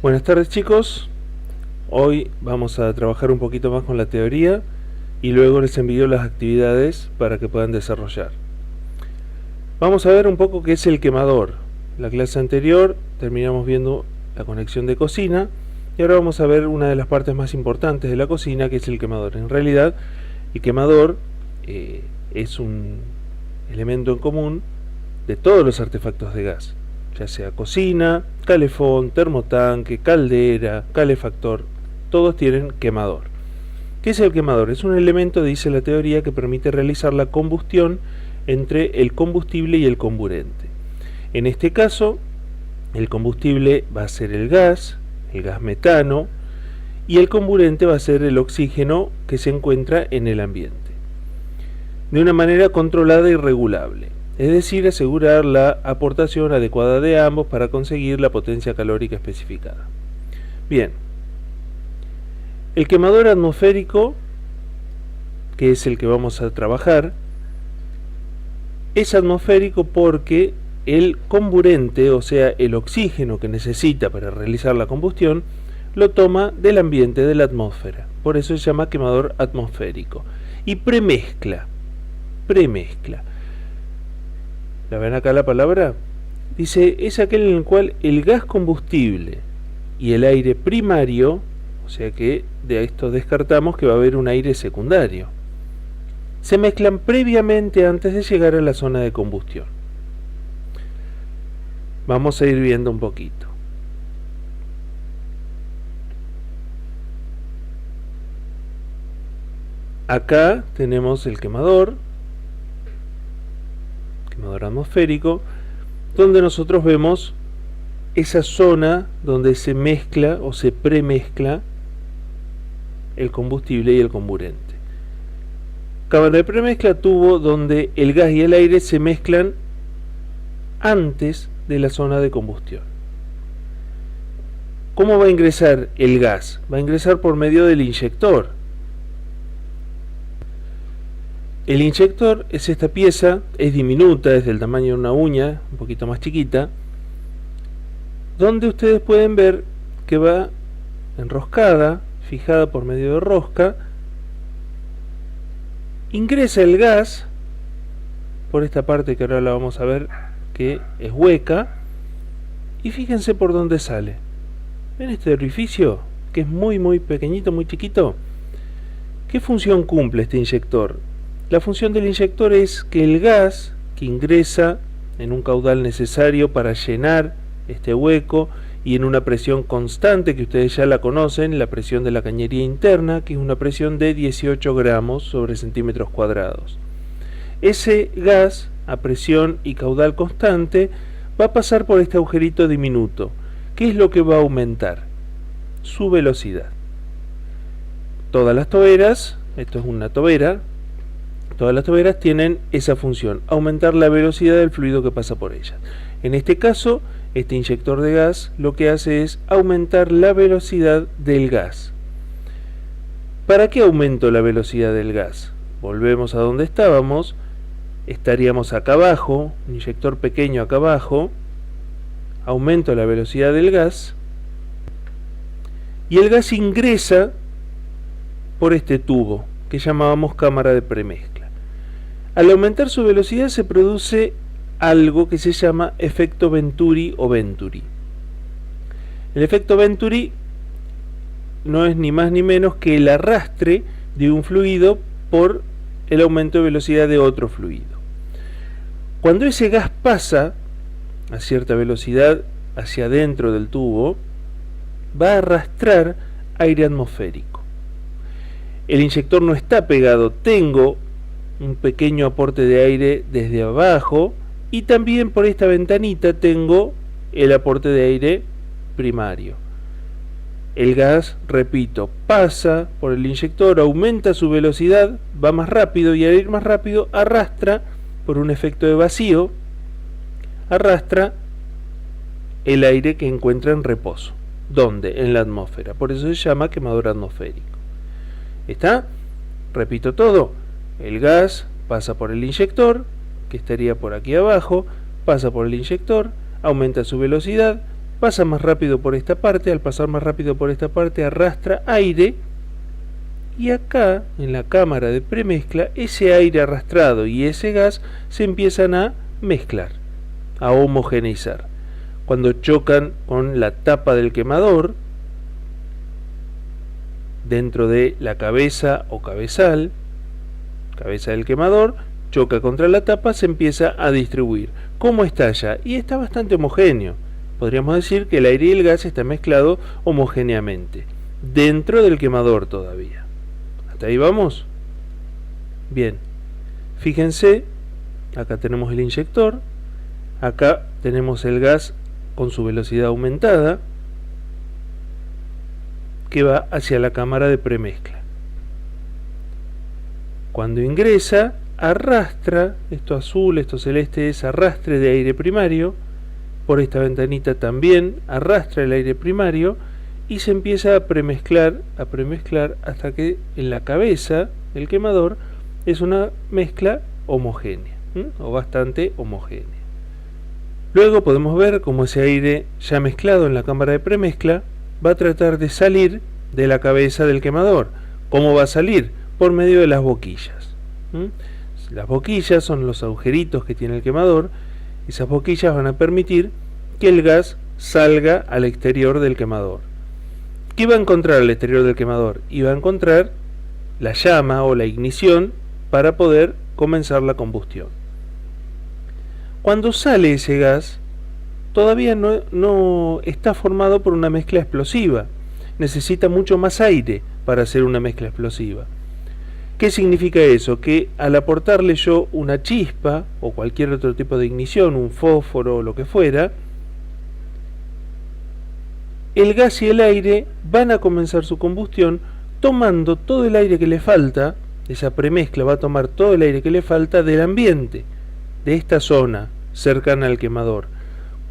Buenas tardes, chicos. Hoy vamos a trabajar un poquito más con la teoría y luego les envío las actividades para que puedan desarrollar. Vamos a ver un poco qué es el quemador. La clase anterior terminamos viendo la conexión de cocina y ahora vamos a ver una de las partes más importantes de la cocina, que es el quemador. En realidad, el quemador es un elemento en común de todos los artefactos de gas, ya sea cocina, calefón, termotanque, caldera, calefactor, todos tienen quemador. ¿Qué es el quemador? Es un elemento, dice la teoría, que permite realizar la combustión entre el combustible y el comburente. En este caso, el combustible va a ser el gas metano, y el comburente va a ser el oxígeno que se encuentra en el ambiente, de una manera controlada y regulable. Es decir, asegurar la aportación adecuada de ambos para conseguir la potencia calórica especificada. Bien, el quemador atmosférico, que es el que vamos a trabajar, es atmosférico porque el comburente, o sea, el oxígeno que necesita para realizar la combustión, lo toma del ambiente, de la atmósfera. Por eso se llama quemador atmosférico. Y premezcla. ¿La ven acá la palabra? Dice, es aquel en el cual el gas combustible y el aire primario, o sea que de esto descartamos que va a haber un aire secundario, se mezclan previamente antes de llegar a la zona de combustión. Vamos a ir viendo un poquito. Acá tenemos el quemador atmosférico, donde nosotros vemos esa zona donde se mezcla o se premezcla el combustible y el comburente. Cámara de premezcla, tubo donde el gas y el aire se mezclan antes de la zona de combustión. ¿Cómo va a ingresar el gas? Va a ingresar por medio del inyector. El inyector es esta pieza, es diminuta, es del tamaño de una uña, un poquito más chiquita, donde ustedes pueden ver que va enroscada, fijada por medio de rosca. Ingresa el gas por esta parte que ahora la vamos a ver, que es hueca, y fíjense por dónde sale. ¿Ven este orificio? Que es muy pequeñito, muy chiquito. ¿Qué función cumple este inyector? La función del inyector es que el gas que ingresa en un caudal necesario para llenar este hueco y en una presión constante que ustedes ya la conocen, la presión de la cañería interna, que es una presión de 18 gramos sobre centímetros cuadrados. Ese gas a presión y caudal constante va a pasar por este agujerito diminuto. ¿Qué es lo que va a aumentar? Su velocidad. Todas las toberas, esto es una tobera, todas las toberas tienen esa función, aumentar la velocidad del fluido que pasa por ellas. En este caso, este inyector de gas lo que hace es aumentar la velocidad del gas. ¿Para qué aumento la velocidad del gas? Volvemos a donde estábamos, estaríamos acá abajo, un inyector pequeño acá abajo, aumento la velocidad del gas, y el gas ingresa por este tubo, que llamábamos cámara de premezcla. Al aumentar su velocidad se produce algo que se llama efecto Venturi o Venturi. El efecto Venturi no es ni más ni menos que el arrastre de un fluido por el aumento de velocidad de otro fluido. Cuando ese gas pasa a cierta velocidad hacia adentro del tubo, va a arrastrar aire atmosférico. El inyector no está pegado, tengo un pequeño aporte de aire desde abajo y también por esta ventanita tengo el aporte de aire primario. El gas, repito, pasa por el inyector, aumenta su velocidad, va más rápido y al ir más rápido arrastra, por un efecto de vacío, arrastra el aire que encuentra en reposo. ¿Dónde? En la atmósfera. Por eso se llama quemador atmosférico. ¿Está? Repito todo. El gas pasa por el inyector, que estaría por aquí abajo, pasa por el inyector, aumenta su velocidad, pasa más rápido por esta parte, al pasar más rápido por esta parte arrastra aire, y acá en la cámara de premezcla ese aire arrastrado y ese gas se empiezan a mezclar, a homogeneizar. Cuando chocan con la tapa del quemador, dentro de la cabeza o cabezal, cabeza del quemador, choca contra la tapa, se empieza a distribuir. ¿Cómo estalla? Y está bastante homogéneo. Podríamos decir que el aire y el gas están mezclados homogéneamente, dentro del quemador todavía. ¿Hasta ahí vamos? Bien. Fíjense, acá tenemos el inyector, acá tenemos el gas con su velocidad aumentada, que va hacia la cámara de premezcla. Cuando ingresa, arrastra, esto azul, esto celeste es arrastre de aire primario, por esta ventanita también arrastra el aire primario y se empieza a premezclar hasta que en la cabeza del quemador es una mezcla homogénea, o bastante homogénea. Luego podemos ver cómo ese aire ya mezclado en la cámara de premezcla va a tratar de salir de la cabeza del quemador. ¿Cómo va a salir? Por medio de las boquillas. Las boquillas son los agujeritos que tiene el quemador. Esas boquillas van a permitir que el gas salga al exterior del quemador. ¿Qué va a encontrar al exterior del quemador? Y va a encontrar la llama o la ignición para poder comenzar la combustión. Cuando sale ese gas, todavía no está formado por una mezcla explosiva. Necesita mucho más aire para hacer una mezcla explosiva. ¿Qué significa eso? Que al aportarle yo una chispa o cualquier otro tipo de ignición, un fósforo o lo que fuera, el gas y el aire van a comenzar su combustión tomando todo el aire que le falta. Esa premezcla va a tomar todo el aire que le falta del ambiente, de esta zona cercana al quemador.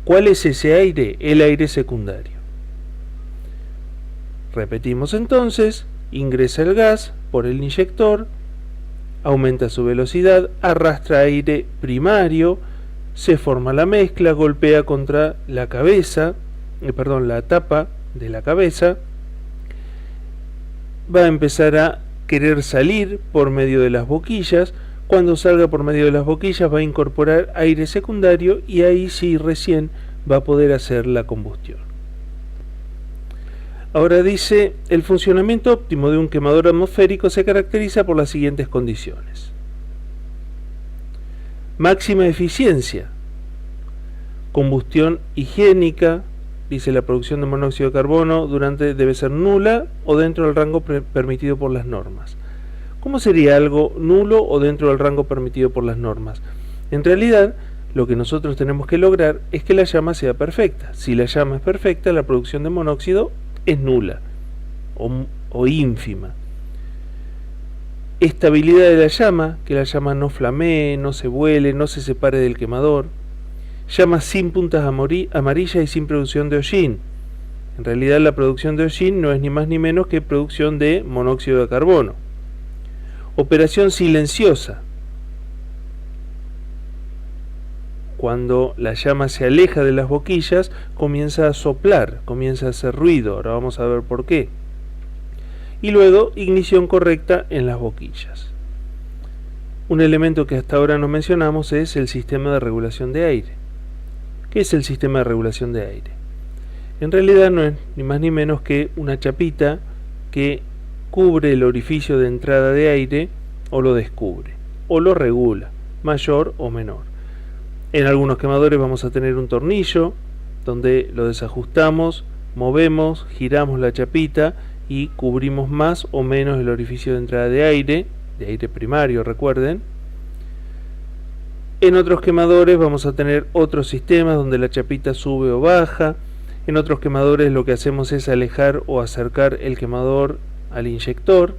¿Cuál es ese aire? El aire secundario. Repetimos entonces, ingresa el gas por el inyector, aumenta su velocidad, arrastra aire primario, se forma la mezcla, golpea contra la cabeza, la tapa de la cabeza, va a empezar a querer salir por medio de las boquillas. Cuando salga por medio de las boquillas va a incorporar aire secundario y ahí sí recién va a poder hacer la combustión. Ahora dice, el funcionamiento óptimo de un quemador atmosférico se caracteriza por las siguientes condiciones. Máxima eficiencia, combustión higiénica, dice la producción de monóxido de carbono debe ser nula o dentro del rango permitido por las normas. ¿Cómo sería algo nulo o dentro del rango permitido por las normas? En realidad, lo que nosotros tenemos que lograr es que la llama sea perfecta. Si la llama es perfecta, la producción de monóxido es nula o ínfima. Estabilidad de la llama, que la llama no flamee, no se vuele, no se separe del quemador. Llama sin puntas amarillas y sin producción de hollín. En realidad la producción de hollín no es ni más ni menos que producción de monóxido de carbono. Operación silenciosa. Cuando la llama se aleja de las boquillas, comienza a soplar, comienza a hacer ruido. Ahora vamos a ver por qué. Y luego, ignición correcta en las boquillas. Un elemento que hasta ahora no mencionamos es el sistema de regulación de aire. ¿Qué es el sistema de regulación de aire? En realidad no es ni más ni menos que una chapita que cubre el orificio de entrada de aire o lo descubre, o lo regula, mayor o menor. En algunos quemadores vamos a tener un tornillo donde lo desajustamos, movemos, giramos la chapita y cubrimos más o menos el orificio de entrada de aire primario, recuerden. En otros quemadores vamos a tener otros sistemas donde la chapita sube o baja. En otros quemadores lo que hacemos es alejar o acercar el quemador al inyector.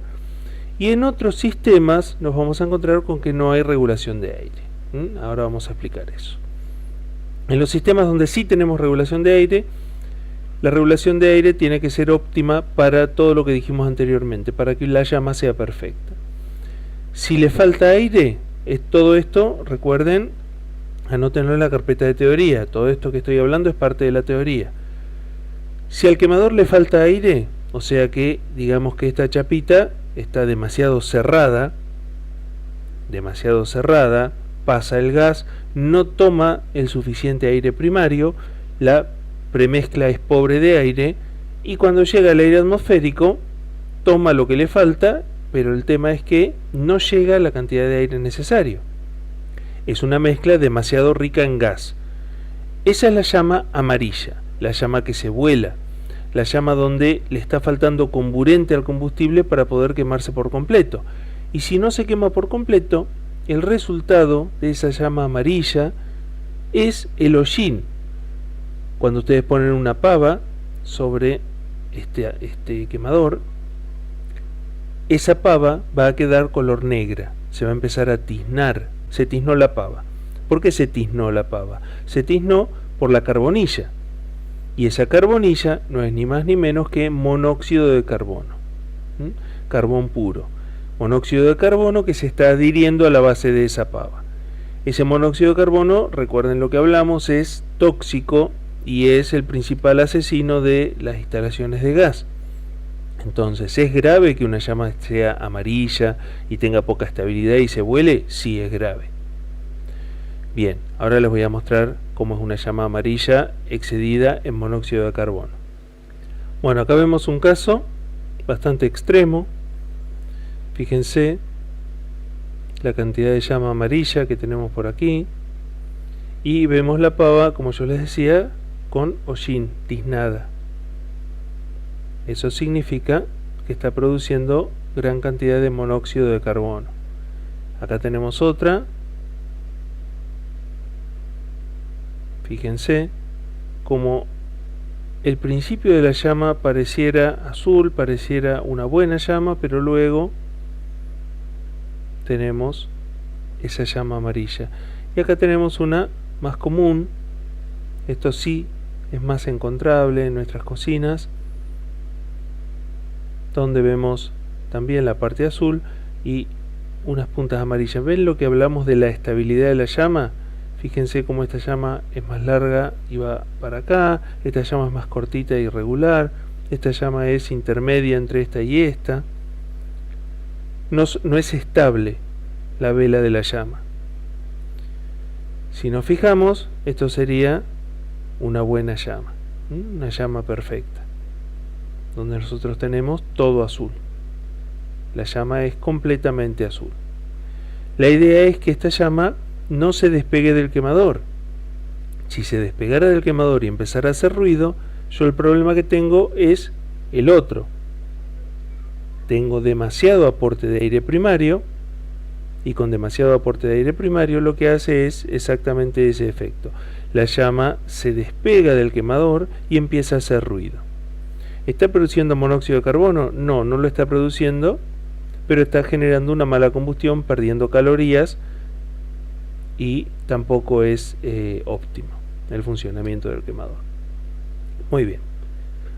Y en otros sistemas nos vamos a encontrar con que no hay regulación de aire. Ahora vamos a explicar eso. En los sistemas donde sí tenemos regulación de aire, la regulación de aire tiene que ser óptima para todo lo que dijimos anteriormente, para que la llama sea perfecta. Si le falta aire, todo esto, recuerden, anótenlo en la carpeta de teoría. Todo esto que estoy hablando es parte de la teoría. Si al quemador le falta aire, o sea que digamos que esta chapita está demasiado cerrada, pasa el gas, no toma el suficiente aire primario, la premezcla es pobre de aire, y cuando llega el aire atmosférico, toma lo que le falta, pero el tema es que no llega la cantidad de aire necesario. Es una mezcla demasiado rica en gas. Esa es la llama amarilla, la llama que se vuela, la llama donde le está faltando comburente al combustible para poder quemarse por completo. Y si no se quema por completo, el resultado de esa llama amarilla es el hollín. Cuando ustedes ponen una pava sobre este quemador, esa pava va a quedar color negra, se va a empezar a tiznar, se tiznó la pava. ¿Por qué se tiznó la pava? Se tiznó por la carbonilla, y esa carbonilla no es ni más ni menos que monóxido de carbono, carbón puro, monóxido de carbono que se está adhiriendo a la base de esa pava. Ese monóxido de carbono, recuerden lo que hablamos, es tóxico y es el principal asesino de las instalaciones de gas. Entonces, ¿es grave que una llama sea amarilla y tenga poca estabilidad y se vuele? Sí, es grave. Bien, ahora les voy a mostrar cómo es una llama amarilla excedida en monóxido de carbono. Bueno, acá vemos un caso bastante extremo. Fíjense la cantidad de llama amarilla que tenemos por aquí. Y vemos la pava, como yo les decía, con hollín, tiznada. Eso significa que está produciendo gran cantidad de monóxido de carbono. Acá tenemos otra. Fíjense como el principio de la llama pareciera azul, pareciera una buena llama, pero luego tenemos esa llama amarilla. Y acá tenemos una más común. Esto sí es más encontrable en nuestras cocinas, donde vemos también la parte azul y unas puntas amarillas. ¿Ven lo que hablamos de la estabilidad de la llama? Fíjense cómo esta llama es más larga y va para acá, esta llama es más cortita y regular, esta llama es intermedia entre esta y esta. No es estable la vela de la llama. Si nos fijamos, esto sería una buena llama, una llama perfecta, donde nosotros tenemos todo azul. La llama es completamente azul. La idea es que esta llama no se despegue del quemador. Si se despegara del quemador y empezara a hacer ruido, yo el problema que tengo es el otro. Tengo demasiado aporte de aire primario, y con demasiado aporte de aire primario lo que hace es exactamente ese efecto. La llama se despega del quemador y empieza a hacer ruido. ¿Está produciendo monóxido de carbono? No, no lo está produciendo, pero está generando una mala combustión, perdiendo calorías, y tampoco es óptimo el funcionamiento del quemador. Muy bien.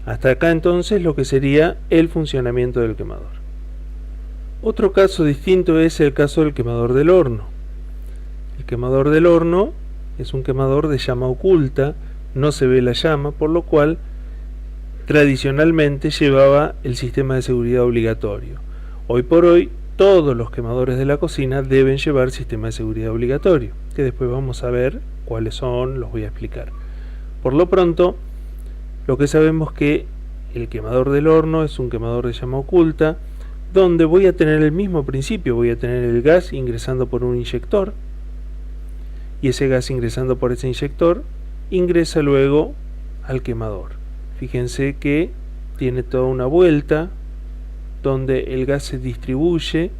Hasta acá entonces lo que sería el funcionamiento del quemador. Otro caso distinto es el caso del quemador del horno. El quemador del horno es un quemador de llama oculta, no se ve la llama, por lo cual tradicionalmente llevaba el sistema de seguridad obligatorio. Hoy por hoy todos los quemadores de la cocina deben llevar sistema de seguridad obligatorio, que después vamos a ver cuáles son, los voy a explicar. Por lo pronto, lo que sabemos es que el quemador del horno es un quemador de llama oculta, donde voy a tener el mismo principio, voy a tener el gas ingresando por un inyector, y ese gas ingresando por ese inyector ingresa luego al quemador. Fíjense que tiene toda una vuelta donde el gas se distribuye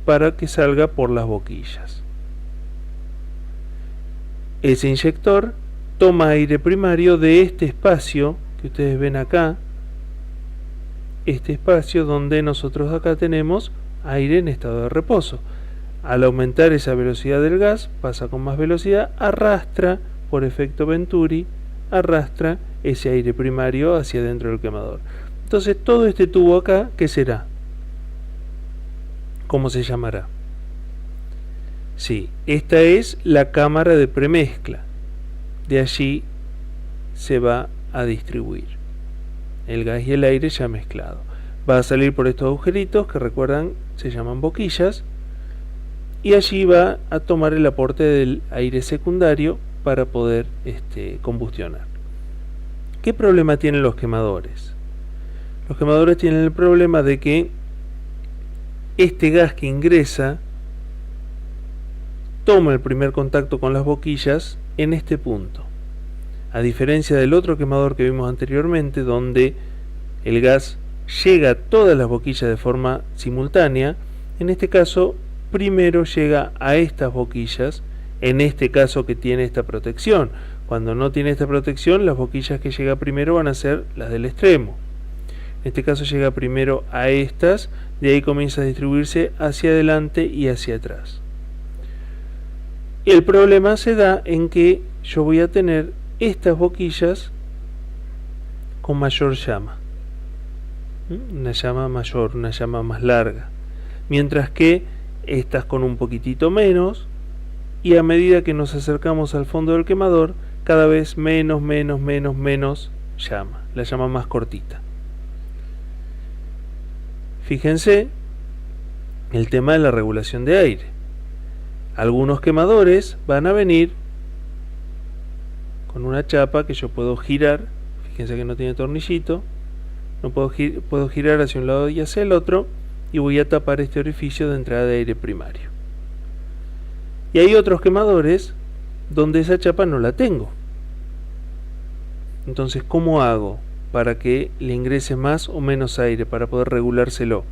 para que salga por las boquillas. Ese inyector toma aire primario de este espacio que ustedes ven acá, este espacio donde nosotros acá tenemos aire en estado de reposo. Al aumentar esa velocidad del gas, pasa con más velocidad, arrastra por efecto Venturi, arrastra ese aire primario hacia dentro del quemador. Entonces todo este tubo acá, ¿qué será? ¿Cómo se llamará? Sí, esta es la cámara de premezcla. De allí se va a distribuir. El gas y el aire ya mezclado. Va a salir por estos agujeritos que recuerdan se llaman boquillas, y allí va a tomar el aporte del aire secundario para poder combustionar. ¿Qué problema tienen los quemadores? Los quemadores tienen el problema de que este gas que ingresa toma el primer contacto con las boquillas en este punto. A diferencia del otro quemador que vimos anteriormente, donde el gas llega a todas las boquillas de forma simultánea, en este caso primero llega a estas boquillas, en este caso que tiene esta protección. Cuando no tiene esta protección, las boquillas que llega primero van a ser las del extremo. En este caso llega primero a estas, de ahí comienza a distribuirse hacia adelante y hacia atrás. El problema se da en que yo voy a tener estas boquillas con mayor llama, una llama mayor, una llama más larga, mientras que estas con un poquitito menos, y a medida que nos acercamos al fondo del quemador, cada vez menos llama, la llama más cortita. Fíjense el tema de la regulación de aire. Algunos quemadores van a venir con una chapa que yo puedo girar. Fíjense que no tiene tornillito. No puedo girar hacia un lado y hacia el otro, y voy a tapar este orificio de entrada de aire primario. Y hay otros quemadores donde esa chapa no la tengo. Entonces, ¿cómo hago para que le ingrese más o menos aire, para poder regulárselo?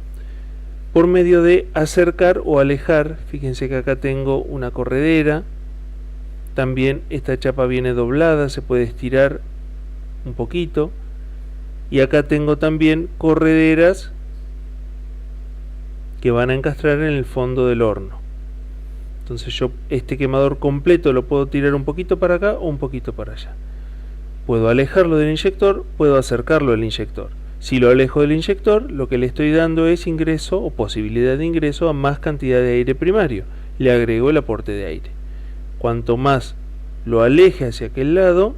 Por medio de acercar o alejar. Fíjense que acá tengo una corredera. También esta chapa viene doblada, se puede estirar un poquito. Y acá tengo también correderas que van a encastrar en el fondo del horno. Entonces yo este quemador completo lo puedo tirar un poquito para acá o un poquito para allá. Puedo alejarlo del inyector, puedo acercarlo al inyector. Si lo alejo del inyector, lo que le estoy dando es ingreso o posibilidad de ingreso a más cantidad de aire primario. Le agrego el aporte de aire. Cuanto más lo aleje hacia aquel lado,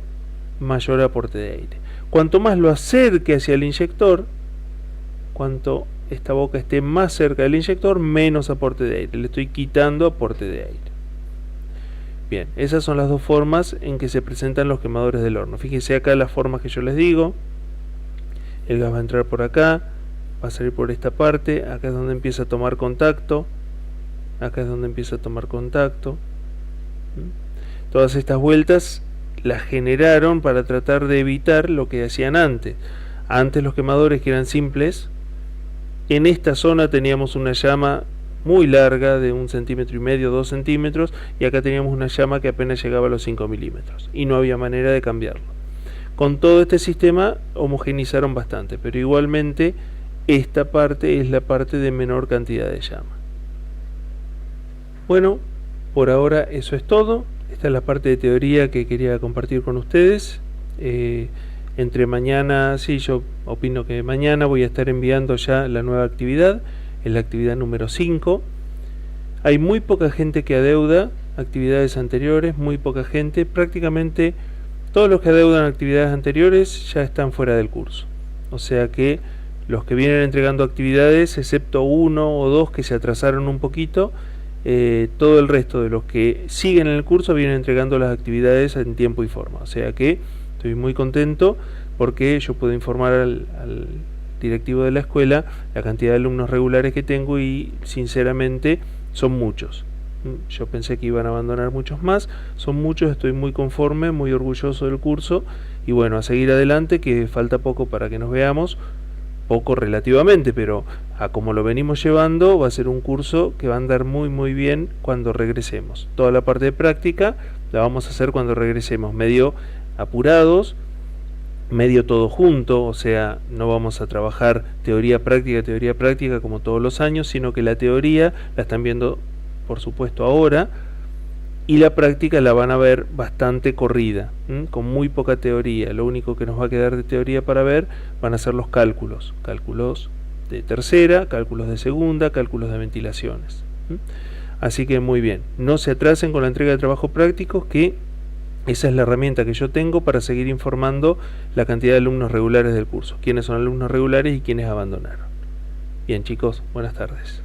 mayor aporte de aire. Cuanto más lo acerque hacia el inyector, cuanto esta boca esté más cerca del inyector, menos aporte de aire. Le estoy quitando aporte de aire. Bien, esas son las dos formas en que se presentan los quemadores del horno. Fíjense acá las formas que yo les digo. El gas va a entrar por acá, va a salir por esta parte, acá es donde empieza a tomar contacto, acá es donde empieza a tomar contacto. Todas estas vueltas las generaron para tratar de evitar lo que hacían antes. Antes los quemadores, que eran simples, en esta zona teníamos una llama muy larga de 1,5 cm, 2 centímetros, y acá teníamos una llama que apenas llegaba a los 5 milímetros, y no había manera de cambiarlo. Con todo este sistema homogenizaron bastante, pero igualmente esta parte es la parte de menor cantidad de llama. Bueno, por ahora eso es todo. Esta es la parte de teoría que quería compartir con ustedes. Entre mañana, sí, yo opino que mañana voy a estar enviando ya la nueva actividad, es la actividad número 5. Hay muy poca gente que adeuda actividades anteriores, muy poca gente, prácticamente todos los que adeudan actividades anteriores ya están fuera del curso. O sea que los que vienen entregando actividades, excepto 1 o 2 que se atrasaron un poquito, todo el resto de los que siguen en el curso vienen entregando las actividades en tiempo y forma. O sea que estoy muy contento porque yo puedo informar al directivo de la escuela la cantidad de alumnos regulares que tengo, y sinceramente son muchos. Yo pensé que iban a abandonar muchos más, son muchos, estoy muy conforme, muy orgulloso del curso, y bueno, a seguir adelante, que falta poco para que nos veamos, poco relativamente, pero a como lo venimos llevando va a ser un curso que va a andar muy bien cuando regresemos. Toda la parte de práctica la vamos a hacer cuando regresemos, medio apurados, medio todo junto, o sea, no vamos a trabajar teoría práctica como todos los años, sino que la teoría la están viendo por supuesto ahora, y la práctica la van a ver bastante corrida, con muy poca teoría. Lo único que nos va a quedar de teoría para ver van a ser los cálculos de tercera, cálculos de segunda, cálculos de ventilaciones. Así que muy bien, no se atrasen con la entrega de trabajos prácticos, que Esa es la herramienta que yo tengo para seguir informando la cantidad de alumnos regulares del curso, quiénes son alumnos regulares y quiénes abandonaron. Bien chicos, buenas tardes.